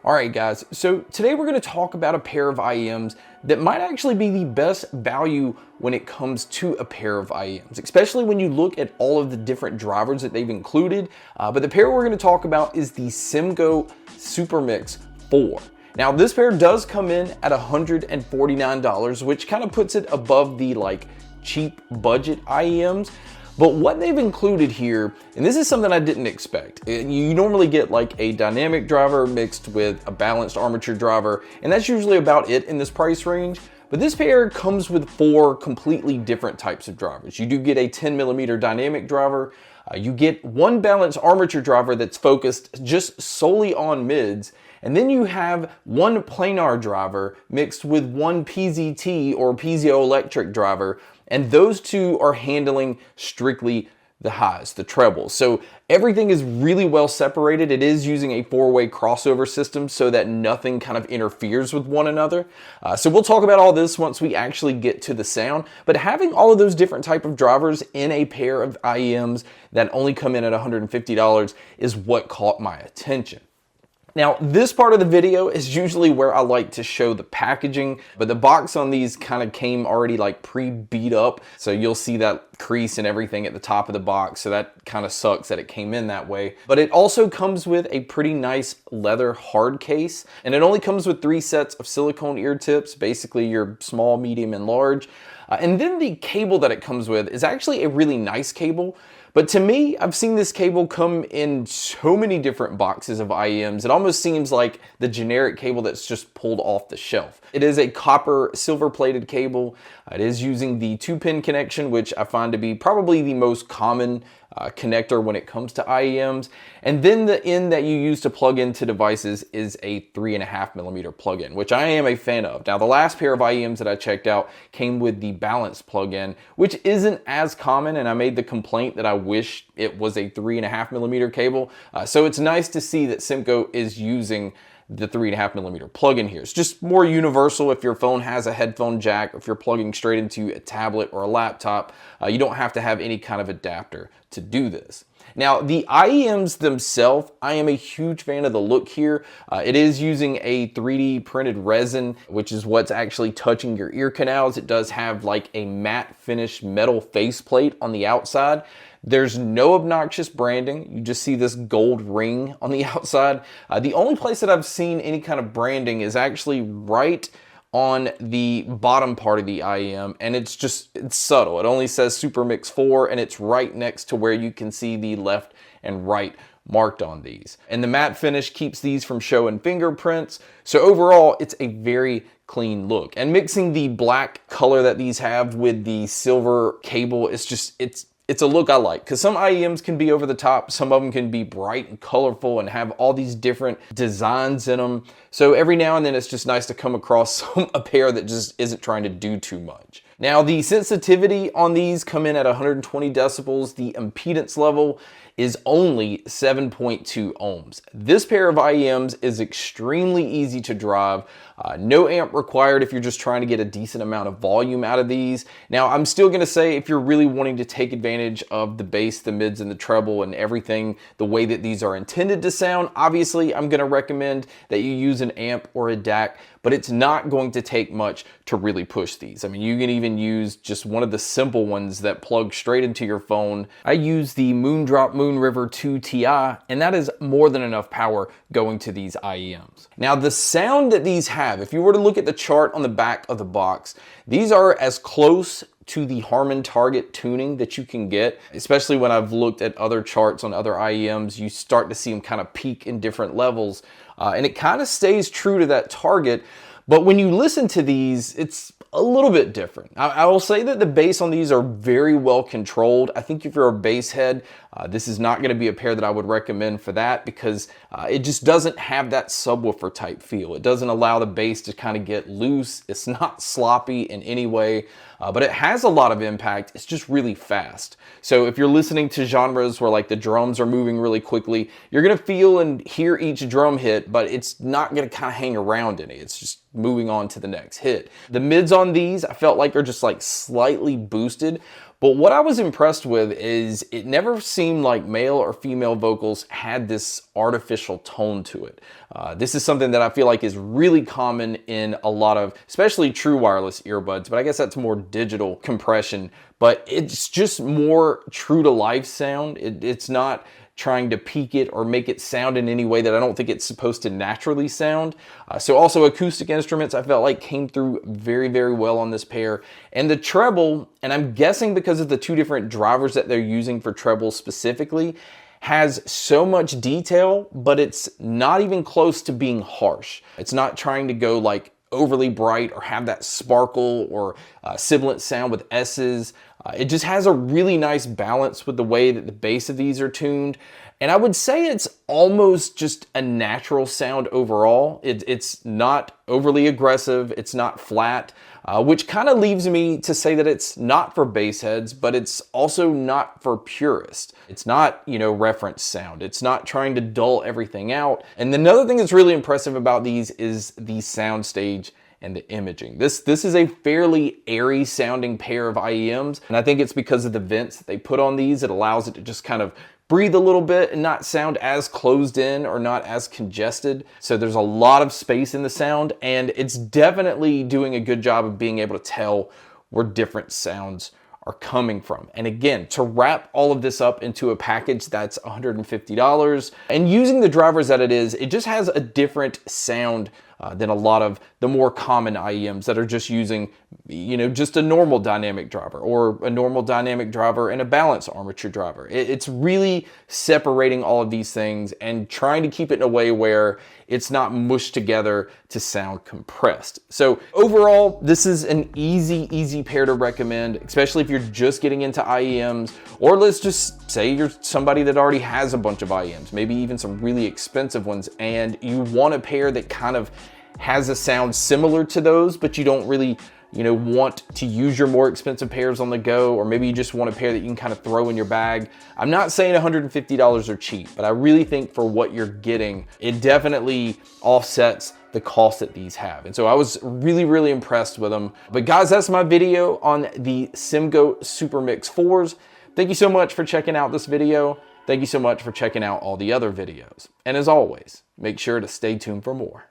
Alright guys, so today we're going to talk about a pair of IEMs that might actually be the best value when it comes to a pair of IEMs, especially when you look at all of the different drivers that they've included. But the pair we're going to talk about is the Simgot SuperMix 4. Now this pair does come in at $149, which kind of puts it above the cheap budget IEMs. But what they've included here, and this is something I didn't expect. You normally get like a dynamic driver mixed with a balanced armature driver, and that's usually about it in this price range. But this pair comes with 4 completely different types of drivers. You do get a 10mm dynamic driver. You get one balanced armature driver that's focused just solely on mids. And then you have one planar driver mixed with one PZT or piezoelectric driver. And those two are handling strictly the highs, the trebles. So everything is really well separated. It is using a 4-way crossover system so that nothing kind of interferes with one another. So we'll talk about all this once we actually get to the sound. But having all of those different type of drivers in a pair of IEMs that only come in at $150 is what caught my attention. Now, this part of the video is usually where I like to show the packaging, but the box on these kind of came already pre-beat up. So you'll see that crease and everything at the top of the box. So that kind of sucks that it came in that way. But it also comes with a pretty nice leather hard case. And it only comes with 3 sets of silicone ear tips, basically your small, medium, and large. And then the cable that it comes with is actually a really nice cable. But to me, I've seen this cable come in so many different boxes of IEMs. It almost seems like the generic cable that's just pulled off the shelf. It is a copper silver plated cable. It is using the 2-pin connection, which I find to be probably the most common connector when it comes to IEMs. And then the end that you use to plug into devices is a 3.5mm plug-in, which I am a fan of. Now, the last pair of IEMs that I checked out came with the balanced plug-in, which isn't as common, and I made the complaint that I wish it was a 3.5mm cable. So it's nice to see that Simgot is using the 3.5mm plug-in here. It's just more universal if your phone has a headphone jack, or if you're plugging straight into a tablet or a laptop. You don't have to have any kind of adapter to do this. Now, the IEMs themselves, I am a huge fan of the look here. It is using a 3D printed resin, which is what's actually touching your ear canals. It does have a matte finish metal faceplate on the outside. There's no obnoxious branding. You just see this gold ring on the outside. The only place that I've seen any kind of branding is actually right on the bottom part of the IEM, and it's subtle. It only says SuperMix 4, and it's right next to where you can see the left and right marked on these. And the matte finish keeps these from showing fingerprints. So overall, it's a very clean look. And mixing the black color that these have with the silver cable, it's a look I like, because some IEMs can be over the top, some of them can be bright and colorful and have all these different designs in them. So every now and then it's just nice to come across a pair that just isn't trying to do too much. Now, the sensitivity on these come in at 120 decibels. The impedance level is only 7.2 ohms. This pair of IEMs is extremely easy to drive. No amp required if you're just trying to get a decent amount of volume out of these. Now, I'm still gonna say if you're really wanting to take advantage of the bass, the mids, and the treble and everything the way that these are intended to sound, obviously I'm gonna recommend that you use an amp or a DAC, but it's not going to take much to really push these. I mean, you can even use just one of the simple ones that plug straight into your phone. I use the Moondrop Moon River 2 Ti, and that is more than enough power going to these IEMs. Now, the sound that these have, if you were to look at the chart on the back of the box, these are as close to the Harman Target tuning that you can get. Especially when I've looked at other charts on other IEMs, you start to see them kind of peak in different levels. And it kind of stays true to that target. But when you listen to these, it's a little bit different. I will say that the bass on these are very well controlled. I think if you're a bass head, this is not going to be a pair that I would recommend for that, because it just doesn't have that subwoofer type feel. It doesn't allow the bass to kind of get loose. It's not sloppy in any way, but it has a lot of impact. It's just really fast. So if you're listening to genres where the drums are moving really quickly, you're going to feel and hear each drum hit, but it's not going to kind of hang around any. It's just moving on to the next hit. The mids on these, I felt like are just slightly boosted, But what I was impressed with is it never seemed like male or female vocals had this artificial tone to it. This is something that I feel like is really common in a lot of, especially true wireless earbuds, but I guess that's more digital compression. But it's just more true to life sound. It's not trying to peak it or make it sound in any way that I don't think it's supposed to naturally sound. So also acoustic instruments I felt like came through very, very well on this pair. And the treble, and I'm guessing because of the two different drivers that they're using for treble specifically, has so much detail, but it's not even close to being harsh. It's not trying to go like overly bright or have that sparkle or sibilant sound with S's. It just has a really nice balance with the way that the bass of these are tuned. And I would say it's almost just a natural sound overall. It's not overly aggressive, it's not flat, which kind of leaves me to say that it's not for bass heads, but it's also not for purists. It's not, reference sound. It's not trying to dull everything out. And another thing that's really impressive about these is the soundstage and the imaging. This is a fairly airy sounding pair of IEMs, and I think it's because of the vents that they put on these. It allows it to just kind of breathe a little bit and not sound as closed in or not as congested. So there's a lot of space in the sound, and it's definitely doing a good job of being able to tell where different sounds are coming from. And again, to wrap all of this up into a package that's $150 and using the drivers that it is, it just has a different sound than a lot of the more common IEMs that are just using, just a normal dynamic driver or a normal dynamic driver and a balanced armature driver. It's really separating all of these things and trying to keep it in a way where it's not mushed together to sound compressed. So overall, this is an easy pair to recommend, especially if you're just getting into IEMs, or let's just say you're somebody that already has a bunch of IEMs, maybe even some really expensive ones, and you want a pair that kind of has a sound similar to those, but you don't really want to use your more expensive pairs on the go, or maybe you just want a pair that you can kind of throw in your bag. I'm not saying $150 are cheap, but I really think for what you're getting, it definitely offsets the cost that these have. And so I was really impressed with them. But guys, that's my video on the Simgot SuperMix 4s. Thank you so much for checking out this video. Thank you so much for checking out all the other videos. And as always, make sure to stay tuned for more.